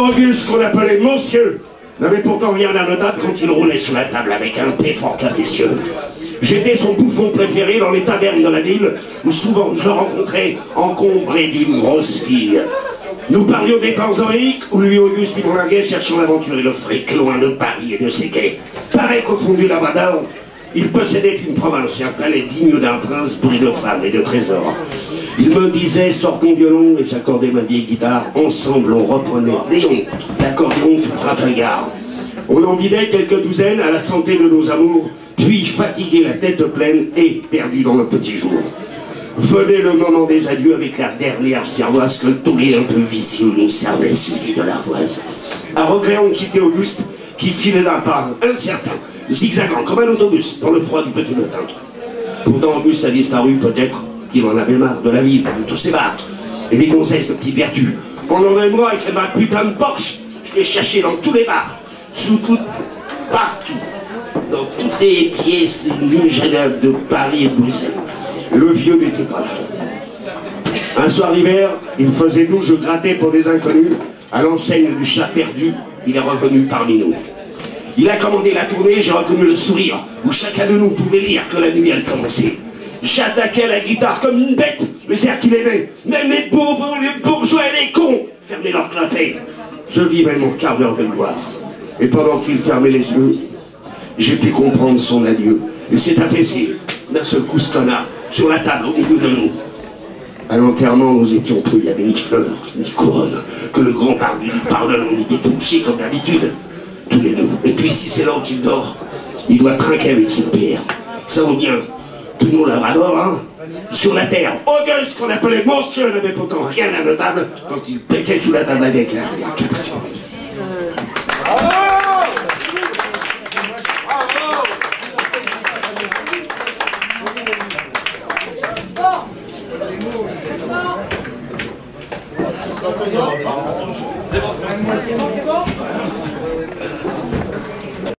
Auguste, qu'on appelait Monsieur, n'avait pourtant rien à notable quand il roulait sur la table avec un thé fort capricieux. J'étais son bouffon préféré dans les tavernes de la ville, où souvent je le rencontrais encombré d'une grosse fille. Nous parlions des temps héroïques où lui, Auguste, il bourlinguait cherchant l'aventure et le fric, loin de Paris et de ses quais. Pareil qu'au fond du Labrador, il possédait une province et un palais digne d'un prince bris de femmes et de trésors. Il me disait, sors ton violon, et j'accordais ma vieille guitare. Ensemble, on reprenait Léon, l'accordéon tout Trafalgar. On en vidait quelques douzaines à la santé de nos amours, puis fatigué, la tête pleine et perdu dans le petit jour. Venait le moment des adieux avec la dernière cervoise que le taulier un peu vicieux nous servait, suivi de l'ardoise. À regret, on quittait Auguste, qui filait d'un pas incertain, zigzagant comme un autobus dans le froid du petit matin. Pourtant, Auguste a disparu, peut-être qu'il en avait marre de la vie, de tous ses bars, et les gonzesses de petites vertus. Pendant un mois, avec ma putain de Porsche, je l'ai cherché dans tous les bars, sous tout, partout, dans toutes les pièces imaginables de Paris et de Bruxelles. Le vieux n'était pas là. Un soir d'hiver, il faisait doux, je grattais pour des inconnus. À l'enseigne du chat perdu, il est revenu parmi nous. Il a commandé la tournée, j'ai reconnu le sourire, où chacun de nous pouvait lire que la nuit elle commençait. J'attaquais la guitare comme une bête, les airs qu'il aimait. Même les bourbons, les bourgeois et les cons fermaient leur clapet. Je vivais mon quart d'heure de gloire. Et pendant qu'il fermait les yeux, j'ai pu comprendre son adieu. Il s'est affaissé d'un seul coup ce connard sur la table au milieu de nous. À l'enterrement, nous étions peu, il n'y avait ni fleurs, ni couronne, que le grand barbu nous pardonne, on était touchés comme d'habitude, tous les deux. Et puis si c'est là qu'il dort, il doit trinquer avec sa pierre. Ça vaut bien, tout le monde Labrador, hein, sur la terre. Auguste, qu'on appelait Monsieur, n'avait pourtant rien à notable quand il pétait sous la table avec la capacité. C'est bon, c'est bon.